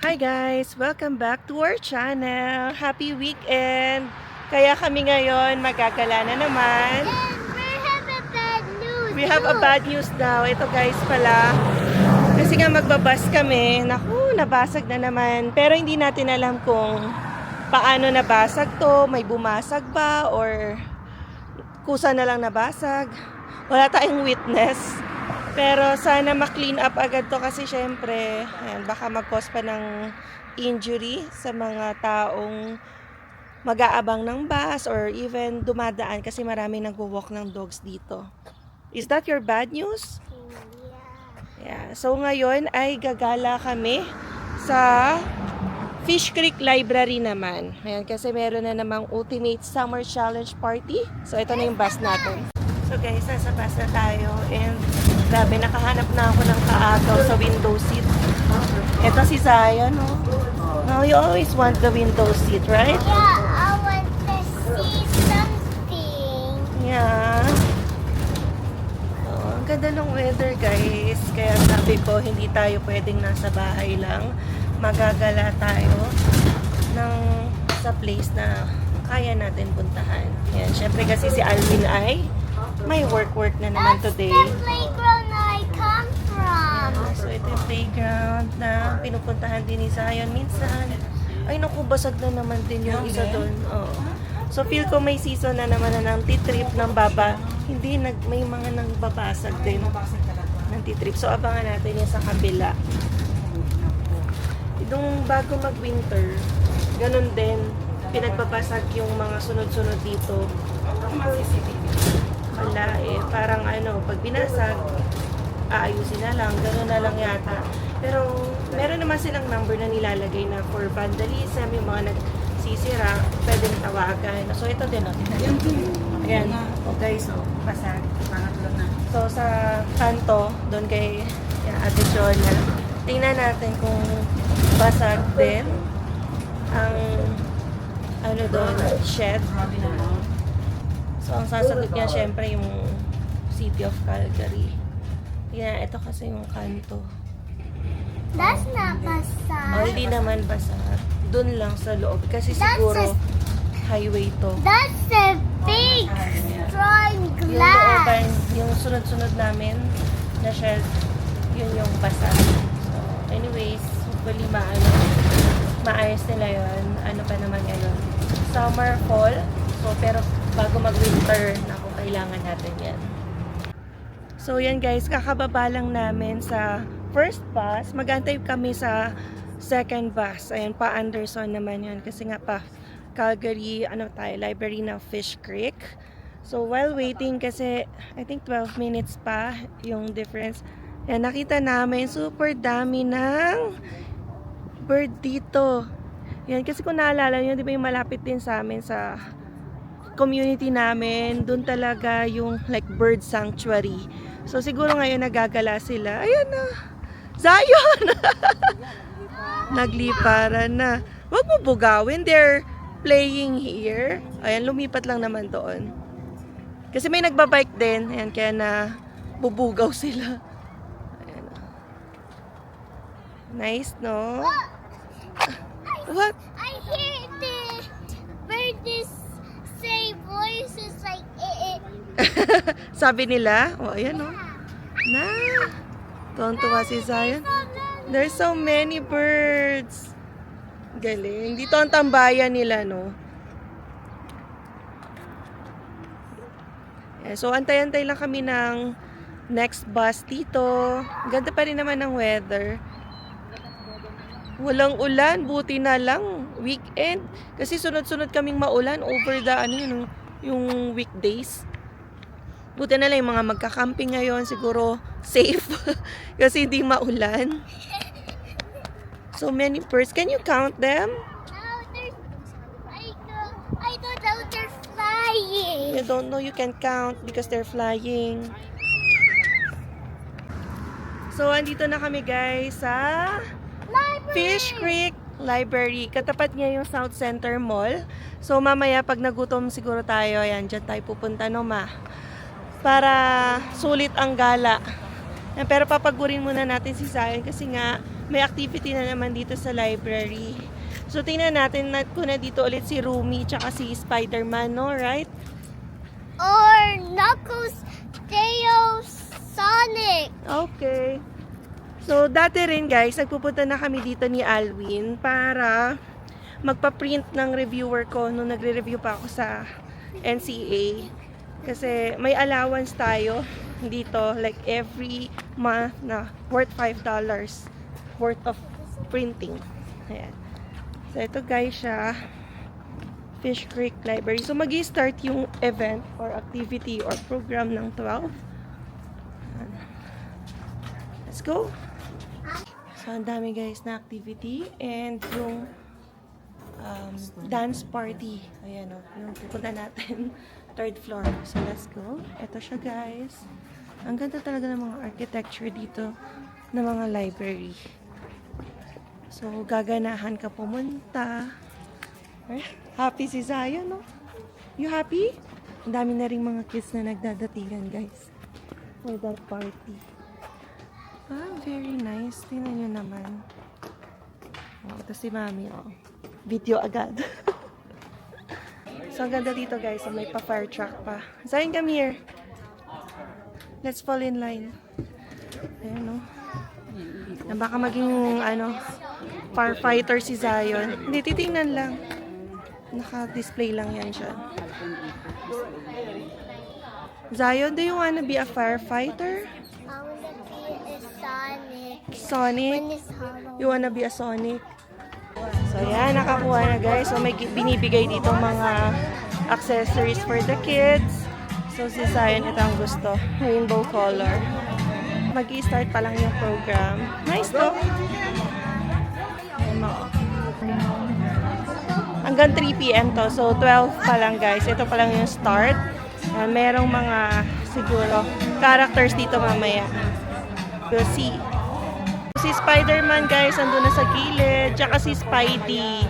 Hi guys! Welcome back to our channel. Happy weekend! Kaya kami ngayon magagala na naman. And We have a bad news now. Ito guys pala. Kasi nga magbabas kami. Naku, nabasag na naman. Pero hindi natin alam kung paano nabasag to. May bumasag ba? Or kusa na lang nabasag? Wala tayong witness. Pero sana ma-clean up agad to kasi syempre, ayan, baka mag-cause pa ng injury sa mga taong mag-aabang ng bus or even dumadaan kasi marami nagwo-walk ng dogs dito. Is that your bad news? Yeah. So ngayon ay gagala kami sa Fish Creek Library naman. Ayan, kasi meron na namang Ultimate Summer Challenge Party. So ito na yung bus natin. So guys, nasa bus na tayo and grabe, nakahanap na ako ng kaagaw sa window seat. Ito si Zion, no? No, you always want the window seat, right? Yeah, I want to see something. Yeah. Oh, ang ganda ng weather, guys. Kaya sabi ko, hindi tayo pwedeng nasa bahay lang. Magagala tayo sa place na kaya natin puntahan. Yan, syempre kasi si Alvin ay may work na naman today. That's the playground I come from. So ito yung playground na pinupuntahan din ni Zion minsan. Ay naku, basag na naman din yung isa doon. Oo. So feel ko may season na naman na ng tea-trip ng baba. Hindi, may mga nang babasag din ng tea-trip. So abangan natin yung sa kabila. Itong bago mag-winter, ganun din. Pinagbabasag yung mga sunod-sunod dito. Wala eh. Parang pag binasag, aayusin na lang. Gano'n na lang yata. Pero, meron naman silang number na nilalagay na for vandalism, yung mga nagsisira, pwedeng tawagan. So, ito din. Ayan. Okay, so, basag. So, sa kanto, doon kay Ate Jonah, tingnan natin kung basag din ang doon, shed. So, ang sasagot niya, syempre, yung City of Calgary. Yeah, ito kasi yung kanto. That's not basag. Oh, hindi naman basa. Doon lang sa loob. Kasi siguro, highway to. That's a big, strong Yung glass. looban, yung sunod-sunod namin na shed, yun yung basa. So, anyways, hopefully maayos nila yun. Ano pa naman ngayon? Summer, fall. So, pero bago mag-winter, naku, kailangan natin yan. So, yan guys, kakababa lang namin sa first bus. Mag-antay kami sa second bus. Ayan, pa Anderson naman yan. Kasi nga pa, Calgary, library ng Fish Creek. So, while waiting, kasi I think 12 minutes pa yung difference. Ayan, nakita namin, super dami ng bird dito. Yan, kasi kung naalala nyo, di ba yung malapit din sa amin sa community namin, doon talaga yung like bird sanctuary. So siguro ngayon nagagala sila. Ayan na. Zion! Nagliparan na. Huwag mo bugawin. They're playing here. Ayan, lumipat lang naman doon. Kasi may nagbabike din. Ayan, kaya na bubugaw sila. Ayan. Nice, no? What? I hear the bird say voices like eh. Sabi nila, ayan na, tuwang-tuwa si Zion. There's so many birds. Galing. Dito ang tambayan nila, no? So, antay-antay lang kami ng next bus dito. Ganda pa rin naman ng weather. Walang ulan, buti na lang. Weekend. Kasi sunod-sunod kaming maulan over the, yung weekdays. Buti na lang yung mga magka-camping ngayon, siguro safe. Kasi hindi maulan. So many birds. Can you count them? I don't know they're flying. You don't know, you can count because they're flying. So, andito na kami guys sa Fish Creek Library. Katapat niya yung South Center Mall. So, mamaya pag nagutom siguro tayo, ayan, dyan tayo pupunta, no ma? Para sulit ang gala. Pero papagurin muna natin si Zion kasi nga may activity na naman dito sa library. So, tingnan natin kung na dito ulit si Rumi tsaka si Spider-Man, no? Right? Or Knuckles, Theo, Sonic. Okay. So, dati rin guys, nagpupunta na kami dito ni Alwin para magpa-print ng reviewer ko nung nagre-review pa ako sa NCA. Kasi may allowance tayo dito, like every month na worth $5 worth of printing. Ayan. So, ito guys siya. Fish Creek Library. So, mag-i-start yung event or activity or program ng 12. Ayan. Let's go! So, ang dami guys na activity and yung dance party. Ayan o, yung pupunta natin. 3rd floor. So, let's go. Ito siya guys. Ang ganda talaga ng mga architecture dito ng mga library. So, gaganahan ka pumunta. Happy si Zion, no? You happy? Ang dami na rin mga kids na nagdadatingan guys for that party. Very nice. Tingnan nyo naman. Oh, ito si Mami, oh. Video agad. So, ang ganda dito, guys. So, may pa-fire truck pa. Zion, come here. Let's fall in line. Ayan, no? Na baka maging, firefighter si Zion. Hindi, titingnan lang. Naka-display lang yan siya. Zion, do you wanna be a firefighter? I wanna be a Sonic. Sonic? When it's Halloween. You wanna be a Sonic? So, yan. Nakakuha na, guys. So, may binibigay dito mga accessories for the kids. So, si Zion, ito ang gusto. Rainbow color. Mag-i-start pa lang yung program. Nice, to. Hanggang 3 p.m. to. So, 12 pa lang, guys. Ito pa lang yung start. Merong mga, siguro, characters dito mamaya. We'll see. Si Spider-Man, guys, andun na sa gilid. Tsaka si Spidey. I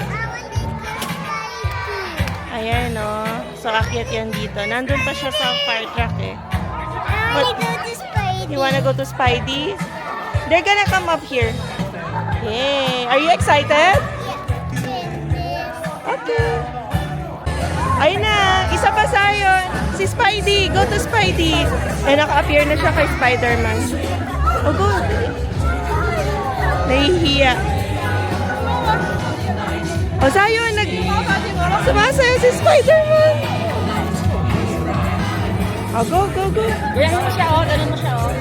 wanna be Spidey. Ayan, no. So, akyat yan dito. Nandun pa siya sa fire truck, eh. I wanna go to Spidey. You wanna go to Spidey? They're gonna come up here. Yay! Are you excited? Okay. Ayun na! Isa pa sa'yo! Si Spidey! Go to Spidey! Eh, naka-appear na siya kay Spider-Man. Oh, go! Nahihiya. O, sa'yo! Sumasayo si Spider-Man! Oh, go, go, go! Ganun mo siya, oh. Ganun mo siya, oh.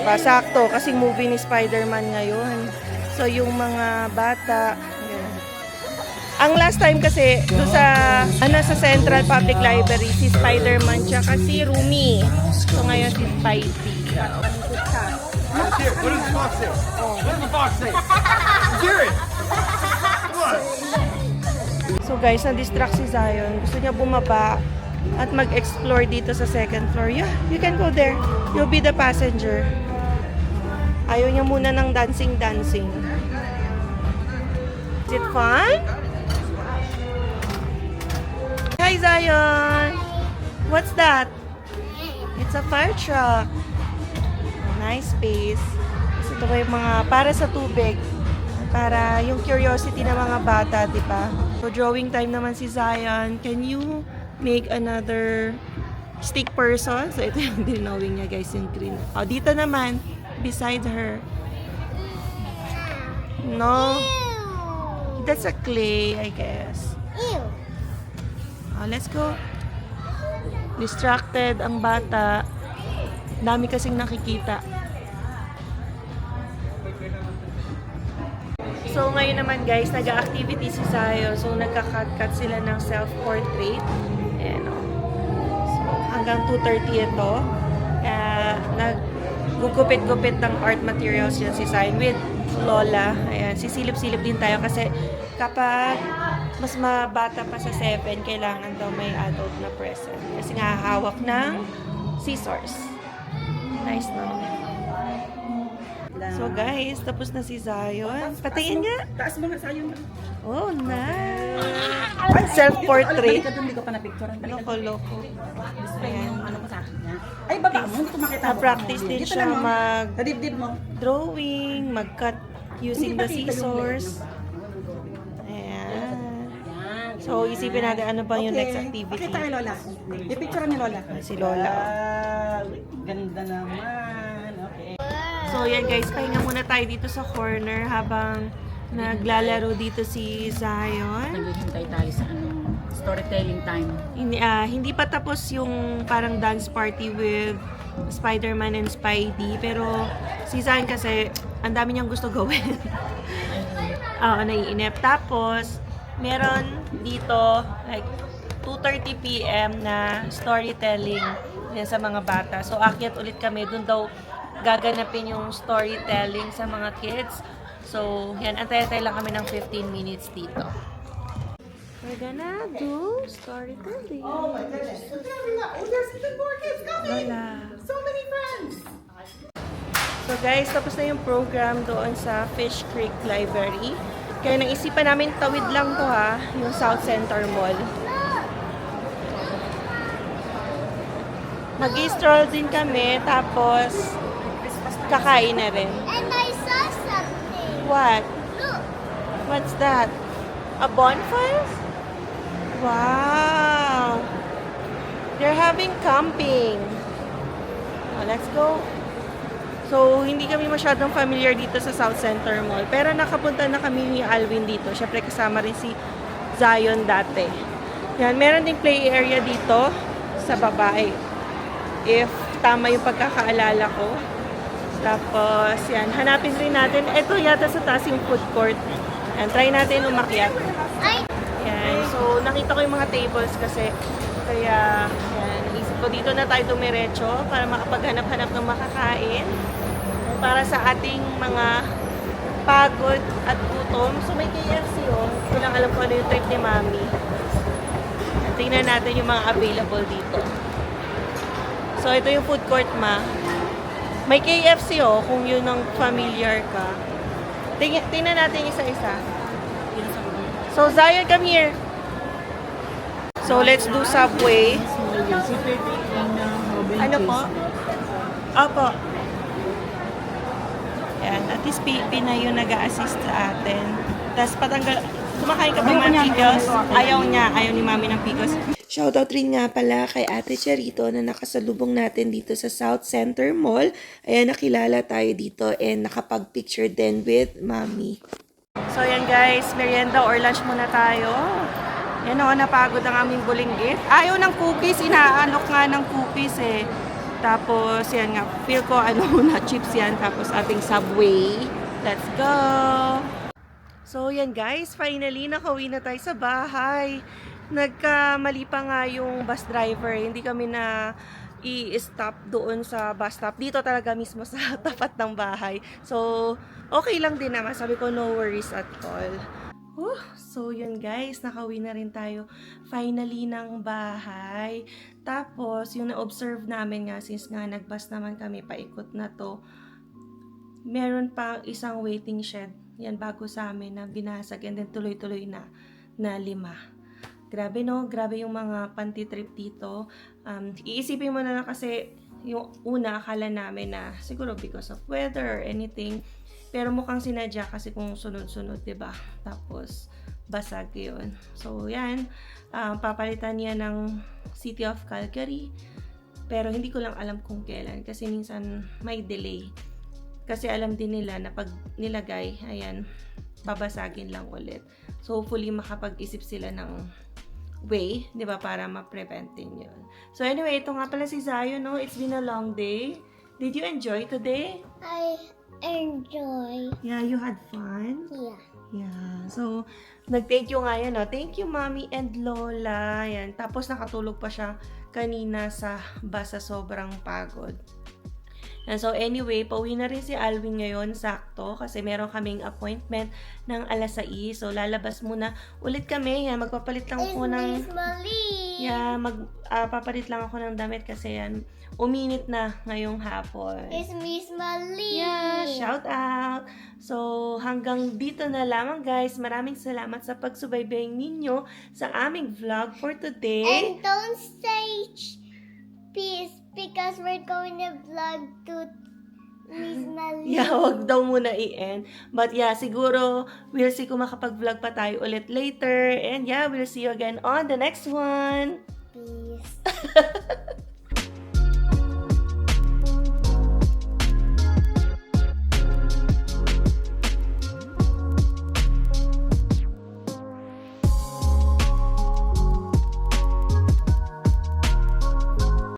Pasakto, kasi movie ni Spider-Man ngayon. So, yung mga bata, yun. Ang last time kasi, doon sa Central Public Library, si Spider-Man, tsaka si Rumi. So, ngayon si Spidey. What does the fox say? What does the fox say? Hear it! Come on! So, guys, na-distract si Zion. Gusto niya bumaba at mag-explore dito sa 2nd floor. Yeah, you can go there. You'll be the passenger. Ayaw niya muna ng dancing-dancing. Is it fun? Hi, Zion! What's that? It's a fire truck. Nice space. So, ito ba yung mga para sa tubig? Para yung curiosity ng mga bata, di ba? So, drawing time naman si Zion. Can you make another stick person? So, ito yung drawing niya, guys, yung green. Oh, dito naman, beside her. No? Ew. That's a clay, I guess. Ew. Oh, let's go. Distracted ang bata. Dami kasing nakikita. So, ngayon naman guys, nag-activity si Sayo. So, nagka-cut-cut sila ng self-portrait. Ayan, o. So, hanggang 2:30 ito. Nag-gugupit-gupit ng art materials yan si Sayo with Lola. Ayan, sisilip-silip din tayo kasi kapag mas mabata pa sa 7, kailangan daw may adult na present. Kasi nga hawak ng scissors. Nice, no? So guys, tapos na si Zion. Patingin nga. Taas mo nga sa'yo. Oh, nice. Self-portrait. Hindi ko pa na-picture. Loko-loko. Ayan. Ano ko sa Yan. Ay, baba mo. Hindi ko makita. Na-practice din Dito siya lang, oh. mag Sa dibdib mo. drawing, mag-cut using Hindi the pa kita yung scissors. leg, Ayan. Yan. So, isipin natin ano bang yung next Okay. activity. Pakita kay Lola. I-picture ni Lola. Si Lola. Ganda naman. Okay. So, yan guys, pahinga muna tayo dito sa corner habang naglalaro dito si Zion. Naghihintay tayo sa storytelling time. Hindi pa tapos yung parang dance party with Spider-Man and Spidey. Pero si Zion kasi, ang dami niyang gusto gawin. Oo, naiinip. Tapos, meron dito, like, 2:30 p.m. na storytelling yan sa mga bata. So, akyat ulit kami. Doon daw gaganapin yung storytelling sa mga kids. So, yan. Antay-antay lang kami ng 15 minutes dito. We're gonna do storytelling. Oh my goodness. Oh, there's even more kids coming. Lola. So many friends. So guys, tapos na yung program doon sa Fish Creek Library. Kaya naisipan namin tawid lang to ha, yung South Center Mall. Mag-stroll din kami, tapos kakain na rin. And I saw something. What? Look. What's that? A bonfire? Wow! They're having camping. Oh, let's go. So, hindi kami masyadong familiar dito sa South Center Mall. Pero nakapunta na kami ni Alvin dito. Siyempre kasama rin si Zion dati. Yan, meron ding play area dito sa babae. If tama yung pagkakaalala ko. Tapos, yan, hanapin rin natin. Ito yata sa taas yung food court. Yan, try natin umakyat. I Yan, so nakita ko yung mga tables kasi. Kaya, yan, naisip ko dito na tayo dumiretso para makapaghanap-hanap ng makakain. Para sa ating mga pagod at gutom. So, may KFC, oh. Hindi ko lang alam kung ano yung trip ni Mami. Tingnan natin yung mga available dito. So, ito yung food court, ma. May KFC, oh, kung yun ang familiar ka. Tingnan natin isa-isa. So, Zion, come here. So, let's do Subway. Ano po? Opo. Yan. At least Pinay yung nag-a-assist sa atin. Tapos patanggal. Kumakain ka ba mga picos? Ayaw niya. Ayaw ni Mami ng picos. Shoutout rin nga pala kay Ate Charito na nakasalubong natin dito sa South Center Mall. Ayan, nakilala tayo dito and nakapag-picture din with Mami. So, yan guys. Merienda or lunch muna tayo. Yan o, napagod ang aming bulinggit. Ayaw ng cookies. Inaalok nga ng cookies eh. Tapos, yan nga. Feel ko na chips yan. Tapos, ating Subway. Let's go! So, yan guys. Finally, nakauwi na tayo sa bahay. Nagkamali pa nga yung bus driver. Hindi kami na i-stop doon sa bus stop. Dito talaga mismo sa tapat ng bahay. So, okay lang din naman. Sabi ko, no worries at all. So, yun guys. Nakauwi na rin tayo finally ng bahay. Tapos, yung na-observe namin nga, since nga nag-bus naman kami, paikot na to, meron pa isang waiting shed. Yan, bago sa amin na binasag. And then, tuloy-tuloy na 5. Grabe no, grabe yung mga panty-trip dito. Iisipin mo na lang kasi yung una akala namin na siguro because of weather or anything. Pero mukhang sinadya kasi kung sunod-sunod, 'di ba? Tapos basag 'yun. So yan, papalitan niya ng City of Calgary. Pero hindi ko lang alam kung kailan kasi minsan may delay. Kasi alam din nila na pag nilagay, ayan, babasagin lang ulit. So hopefully makapag-isip sila ng way, 'di ba, para ma-prevent din 'yun. So anyway, ito nga pala si Zion, no? It's been a long day. Did you enjoy today? I enjoy. Yeah, you had fun? Yeah. Yeah. So, nag-thank you nga yan, no? Thank you, Mommy and Lola. Yan. Tapos, nakatulog pa siya kanina sa bus sa sobrang pagod. And so, anyway, pauwi na rin si Alvin ngayon, sakto, kasi meron kaming appointment ng 6:00. So, lalabas muna ulit kami. Yan, magpapalit lang ako ng... Miss Molly. Yeah, papalit lang ako ng damit kasi yan, uminit na ngayong hapon. It's Miss Molly. Yeah, shout out! So, hanggang dito na lamang guys. Maraming salamat sa pagsubaybay ninyo sa aming vlog for today. And don't say peace. because we're going to vlog to Miss Mali. Yeah, wag daw muna i-end. But yeah, siguro we'll see kung makapag-vlog pa tayo ulit later. And yeah, we'll see you again on the next one. Peace.